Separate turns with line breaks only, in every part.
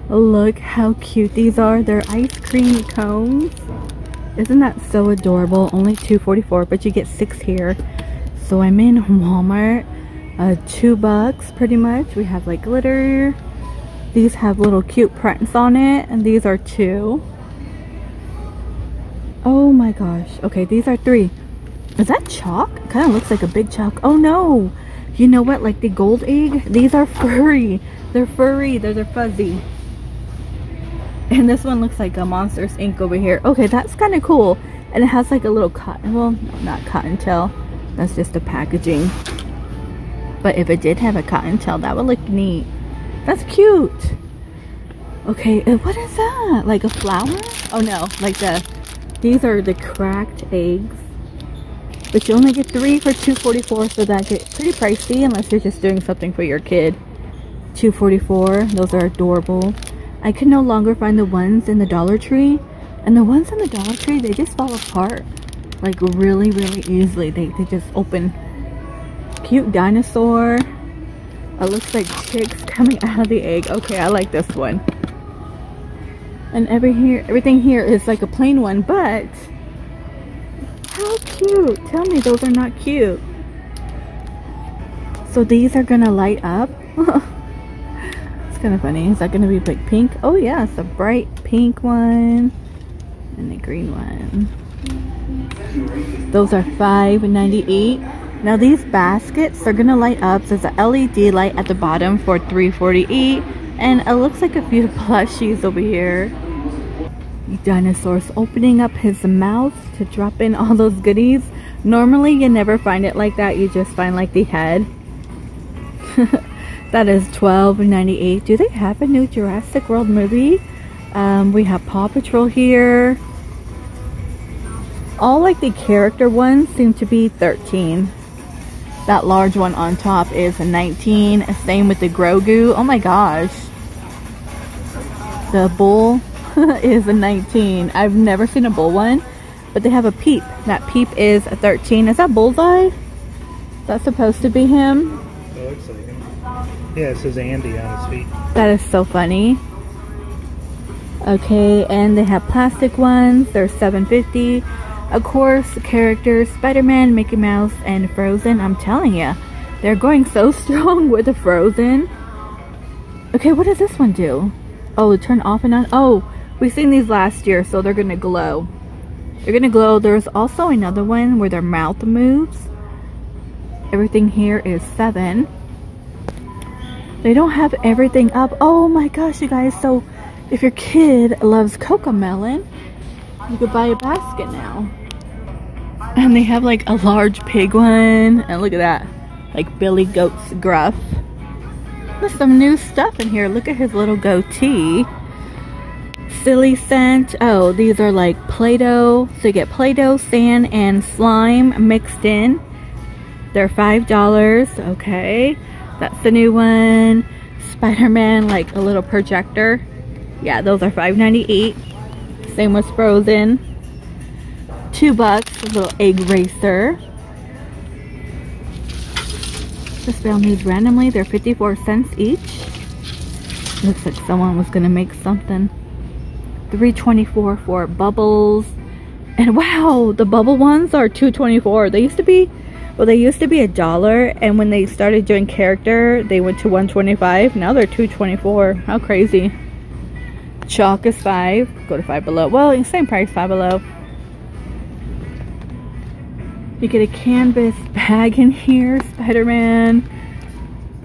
Look how cute these are. They're ice cream cones. Isn't that so adorable? Only $2.44, but you get 6 here. So I'm in Walmart. $2 pretty much. We have like glitter. These have little cute prints on it, and these are 2. Oh my gosh. Okay, these are 3. Is that chalk? It kind of looks like a big chalk. Oh no! You know what? Like the gold egg? These are furry. They're furry. They're fuzzy. And this one looks like a Monsters Inc. over here. Okay, that's kind of cool. And it has like a little cotton. Well, no, not cotton tail. That's just the packaging. But if it did have a cotton tail, that would look neat. That's cute. Okay, what is that? Like a flower? Oh no, like these are the cracked eggs. But you only get 3 for $2.44, so that gets pretty pricey unless you're just doing something for your kid. $2.44, those are adorable. I can no longer find the ones in the Dollar Tree. And the ones in the Dollar Tree, they just fall apart. Like really, really easily. They just open. Cute dinosaur. It looks like chicks coming out of the egg. Okay, I like this one. And everything here is like a plain one, but how cute. Tell me those are not cute. So these are gonna light up. It's kind of funny. Is that gonna be like pink? Oh yeah, it's a bright pink one and a green one. Those are $5.98. Now these baskets are gonna light up. There's a LED light at the bottom for $3.48, and it looks like a few plushies over here. Dinosaur's opening up his mouth to drop in all those goodies. Normally you never find it like that. You just find like the head. That is $12.98. Do they have a new Jurassic World movie? We have Paw Patrol here. All like the character ones seem to be $13. That large one on top is $19. Same with the Grogu. Oh my gosh. The bull is $19. I've never seen a bull one, but they have a Peep. That Peep is $13. Is that Bullseye? Is that supposed to be him?
It looks like him. Yeah, it says Andy on his feet.
That is so funny. Okay, and they have plastic ones. They're $7.50. Of course, characters, Spider-Man, Mickey Mouse, and Frozen. I'm telling you, they're going so strong with the Frozen. Okay, what does this one do? Oh, turn off and on. Oh, we've seen these last year, so they're gonna glow. They're gonna glow. There's also another one where their mouth moves. Everything here is $7. They don't have everything up. Oh my gosh, you guys. So if your kid loves Cocomelon, you could buy a basket now. And they have like a large pig one. And look at that. Like Billy Goat's Gruff. There's some new stuff in here. Look at his little goatee. Silly scent. Oh, these are like Play-Doh. So you get Play-Doh, sand, and slime mixed in. They're $5. Okay. That's the new one. Spider-Man, like a little projector. Yeah, those are $5.98. Same with Frozen. $2, a little egg racer. Just found these randomly. They're 54 cents each. Looks like someone was gonna make something. $3.24 for bubbles. And wow, the bubble ones are $2.24. They used to be, well, they used to be $1, and when they started doing character, they went to $1.25. Now they're $2.24. How crazy. Chalk is $5. Go to Five Below. Well, same price, Five Below. You get a canvas bag in here. Spider-Man.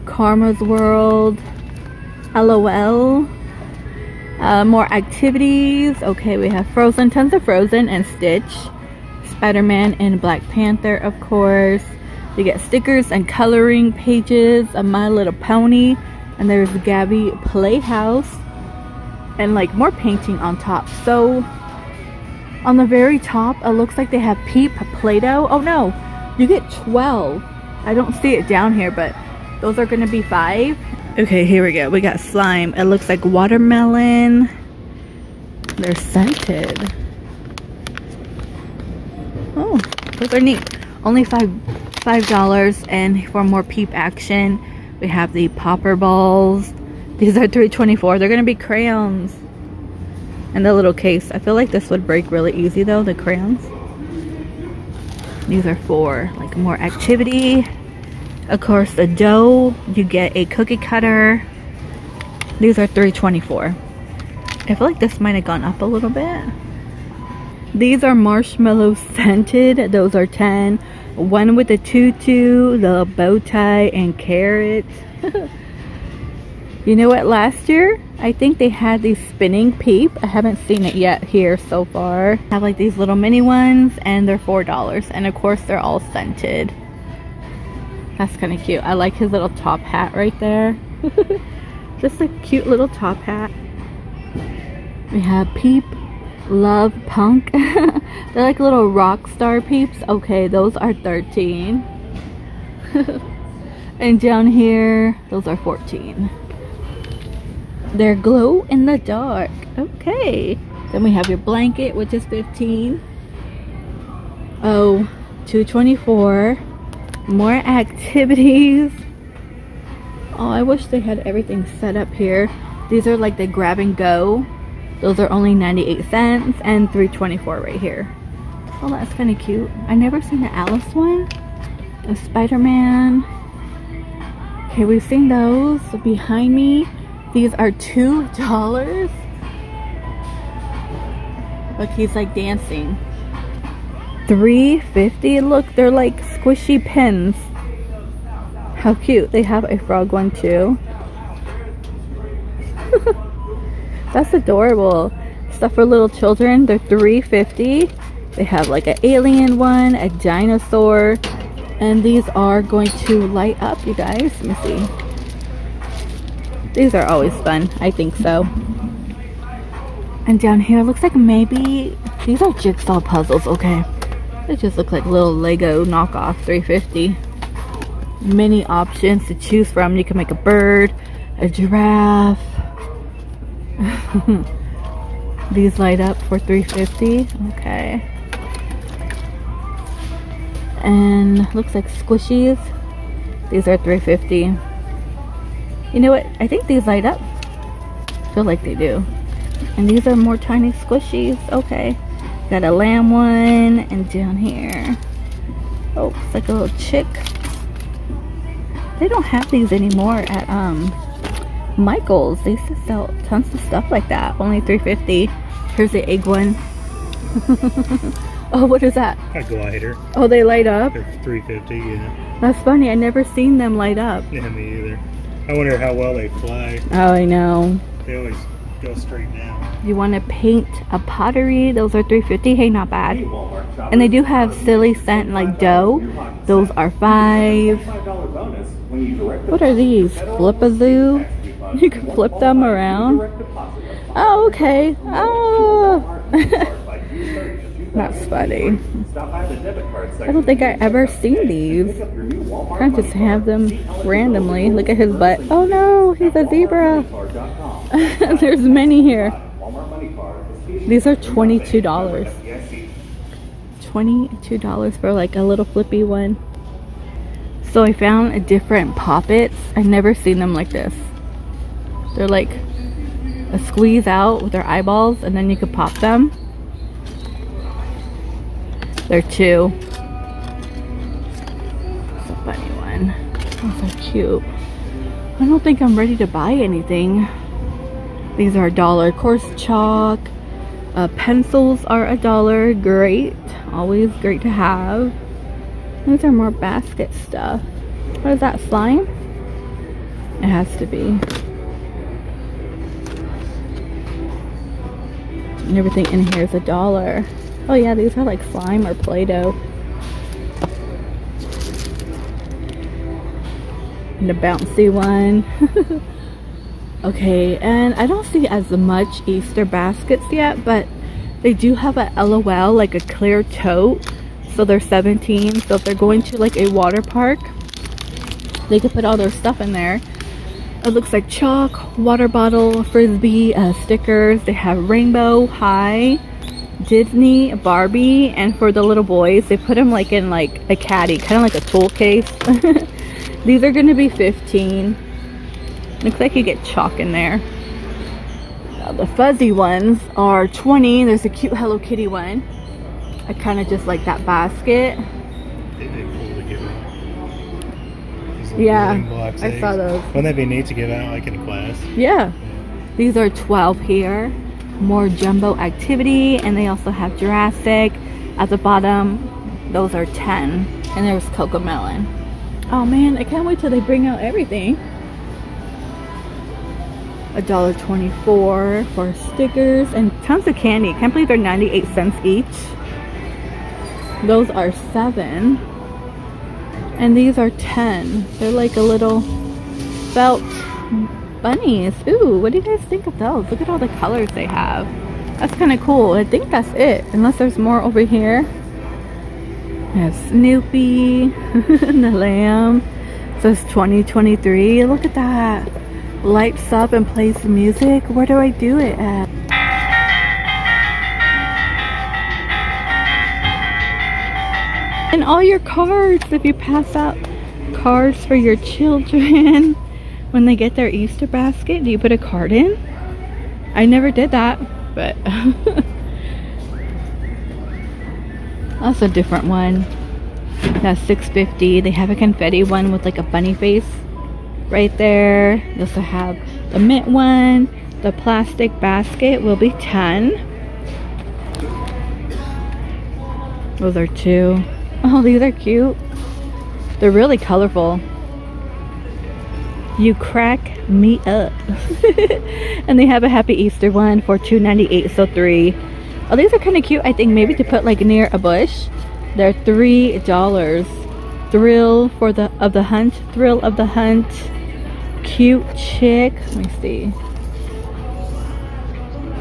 Karma's World. LOL. More activities. Okay, we have Frozen. Tons of Frozen and Stitch. Spider-Man and Black Panther, of course. You get stickers and coloring pages. A My Little Pony. And there's Gabby Playhouse. And like more painting on top. So on the very top, it looks like they have Peep Play-Doh. Oh no, you get 12. I don't see it down here, but those are gonna be $5. Okay, here we go. We got slime. It looks like watermelon. They're scented. Oh, those are neat. Only $5. And for more Peep action, we have the popper balls. These are $3.24. They're gonna be crayons. And the little case. I feel like this would break really easy though, the crayons. These are for like more activity. Of course, the dough, you get a cookie cutter. These are $3.24. I feel like this might have gone up a little bit. These are marshmallow scented. Those are 10. One with the tutu, the bow tie, and carrot. You know what? Last year, I think they had these spinning peep. I haven't seen it yet here so far. I have like these little mini ones, and they're $4. And of course, they're all scented. That's kind of cute. I like his little top hat right there. Just a cute little top hat. We have Peep, Love, Punk. They're like little rock star peeps. Okay, those are 13. And down here, those are 14. They're glow in the dark. Okay. Then we have your blanket, which is 15. Oh, $2.24. More activities. Oh, I wish they had everything set up here. These are like the grab and go. Those are only 98 cents and $3.24 right here. Oh, that's kind of cute. I never seen the Alice one. The Spider-Man. Okay, we've seen those. So behind me, these are $2. Look, he's like dancing. $3.50. Look, they're like squishy pins. How cute. They have a frog one too. That's adorable. Stuff for little children. They're $3.50. They have like an alien one, a dinosaur, and these are going to light up, you guys. Let me see. These are always fun. I think so. And down here looks like maybe these are jigsaw puzzles. Okay. They just look like little Lego knockoff. $3.50. Many options to choose from. You can make a bird, a giraffe. These light up for $3.50. Okay. And looks like squishies. These are $3.50. You know what? I think these light up. I feel like they do. And these are more tiny squishies. Okay. Got a lamb one. And down here. Oh, it's like a little chick. They don't have these anymore at Michael's. They used to sell tons of stuff like that. Only $3.50. Here's the egg one. Oh, what is that?
A glider.
Oh, they light up?
They're $3.50, yeah.
That's funny. I never seen them light up.
Yeah, me either. I wonder how well they fly.
Oh, I know.
They always go straight down.
You want to paint a pottery? Those are $3.50. Hey, not bad. And they do have silly scent like dough. Those are $5. What are these? Flip-a-zoo? You can flip them around. Oh, okay. Oh. That's funny. I don't think I ever seen these. I just have them randomly. Look at his butt. Oh no, he's a zebra. There's many here. These are $22. $22 for like a little flippy one. So I found a different poppets. I've never seen them like this. They're like a squeeze out with their eyeballs, and then you could pop them. They're $2. It's a funny one. Those are cute. I don't think I'm ready to buy anything. These are $1. Of course, chalk. Pencils are $1. Great. Always great to have. These are more basket stuff. What is that, slime? It has to be. And everything in here is $1. Oh yeah, these are like slime or Play-Doh. And a bouncy one. Okay, and I don't see as much Easter baskets yet, but they do have a LOL, like a clear tote. So they're $17. So if they're going to like a water park, they could put all their stuff in there. It looks like chalk, water bottle, frisbee, stickers. They have rainbow, high, Disney, Barbie, and for the little boys, they put them like in like a caddy, kind of like a tool case. These are going to be $15. Looks like you get chalk in there. Now the fuzzy ones are 20. There's a cute Hello Kitty one. I kind of just like that basket.
They'd be cool to give out.
Yeah, I saw those.
Wouldn't that be neat to give out like in a class?
Yeah. These are 12 here. More jumbo activity, and they also have Jurassic at the bottom. Those are 10. And there's Cocomelon. Oh man, I can't wait till they bring out everything. $1.24 for stickers and tons of candy. Can't believe they're 98 cents each. Those are 7. And these are 10. They're like a little felt bunnies. Ooh, what do you guys think of those? Look at all the colors they have. That's kind of cool. I think that's it, unless there's more over here. We have Snoopy and the lamb. It says 2023. Look at that. Lights up and plays the music. Where do I do it at? And all your cards, if you pass out cards for your children when they get their Easter basket, do you put a card in? I never did that, but that's a different one. That's $6.50. They have a confetti one with like a bunny face right there. They also have the mint one. The plastic basket will be 10. Those are 2. Oh, these are cute. They're really colorful. You crack me up. And they have a Happy Easter one for $2.98, so 3. Oh, these are kind of cute. I think maybe to put like near a bush. They're $3. Thrill of the hunt. Cute chick. Let me see.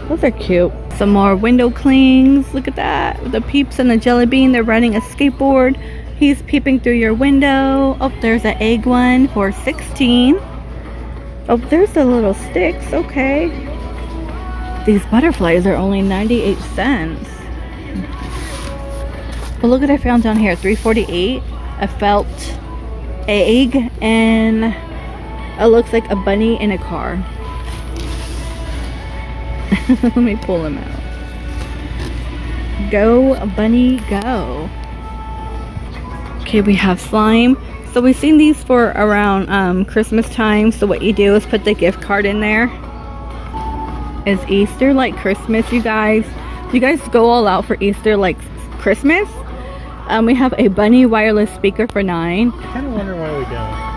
Those are cute. Some more window clings. Look at that. The Peeps and the Jelly Bean. They're riding a skateboard. He's peeping through your window. Oh, there's an egg one for 16. Oh, there's the little sticks. Okay. These butterflies are only 98 cents. But look what I found down here. $3.48. A felt egg, and it looks like a bunny in a car. Let me pull him out. Go bunny go. Okay, we have slime. So we've seen these for around Christmas time. So what you do is put the gift card in there. Is Easter like Christmas, you guys? You guys go all out for Easter like Christmas? We have a bunny wireless speaker for $9.
I kind of wonder why we don't.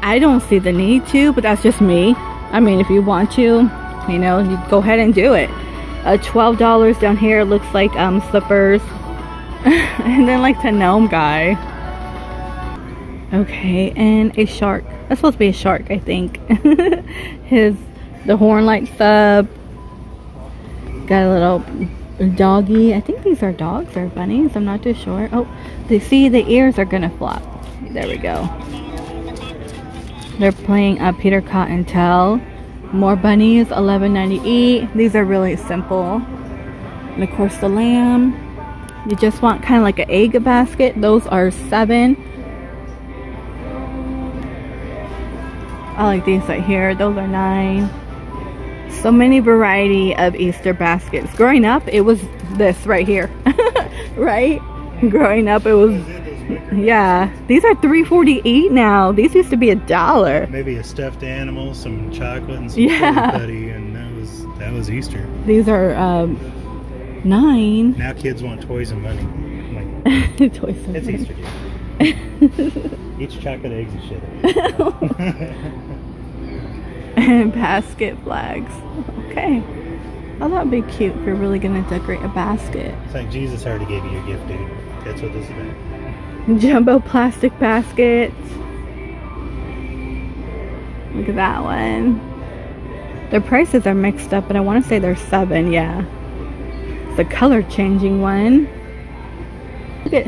I don't see the need to, but that's just me. I mean, if you want to, you know, you go ahead and do it. $12 down here. Looks like slippers. And then like the gnome guy. Okay, and a shark. That's supposed to be a shark, I think. The horn lights up. Got a little doggy. I think these are dogs or bunnies. I'm not too sure. Oh, they see the ears are gonna flop. There we go. They're playing Peter Cottontail. More bunnies, $11.98. These are really simple. And of course the lamb. You just want kind of like an egg basket. Those are 7. I like these right here. Those are 9. So many variety of Easter baskets. Growing up, it was this right here. Right? Growing up, it was... Yeah. These are $3.48 now. These used to be $1.
Maybe a stuffed animal, some chocolate, and some putty, and that was Easter.
These are 9.
Now kids want toys and money. Like,
toys and
it's
money.
Easter, dude. Eat your chocolate eggs and shit.
And basket flags. Okay. Oh, that would be cute if you're really going to decorate a basket.
It's like Jesus already gave you your gift, dude. That's what this is about.
Jumbo plastic baskets. Look at that one. Their prices are mixed up, but I want to say they're 7. Yeah. It's a color changing one. Look at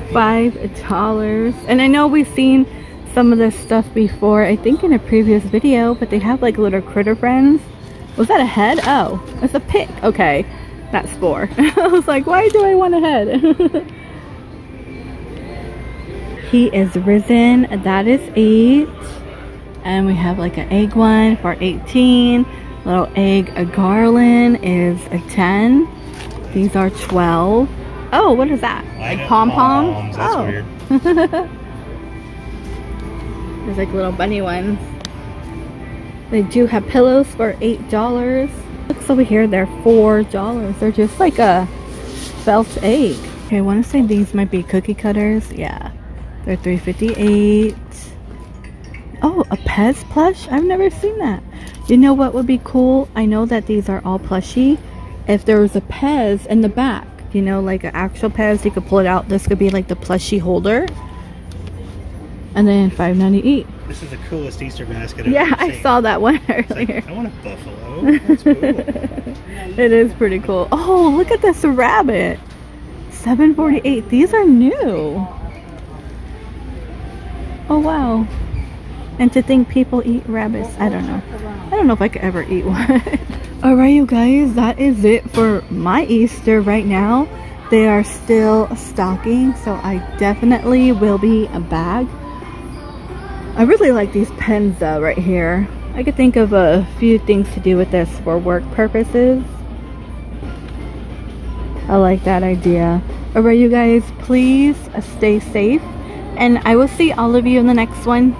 $5. And I know we've seen some of this stuff before, I think in a previous video, but they have like little critter friends. Was that a head? Oh, it's a pig. Okay, that's 4. I was like, why do I want a head? He is risen. That is 8. And we have like an egg one for 18. Little egg, a garland is a 10. These are 12. Oh, what is that? Like pom-poms?
That's
oh.
weird.
There's like little bunny ones. They do have pillows for $8. Looks over here, they're $4. They're just like a felt egg. Okay, I want to say these might be cookie cutters. Yeah, they're $3.58. Oh, a Pez plush? I've never seen that. You know what would be cool? I know that these are all plushy. If there was a Pez in the back, you know, like an actual Pez, you could pull it out. This could be like the plushie holder. And then $5.98.
This is the coolest Easter basket I've
Yeah,
ever
I
seen.
saw that one earlier.
Like, I want a buffalo. That's cool.
It is pretty cool. Oh, look at this rabbit. $7.48. These are new. Oh, wow. And to think people eat rabbits, I don't know. I don't know if I could ever eat one. Alright, you guys, that is it for my Easter right now. They are still stocking, so I definitely will be back. I really like these pens though right here. I could think of a few things to do with this for work purposes. I like that idea. Alright, you guys, please stay safe. And I will see all of you in the next one.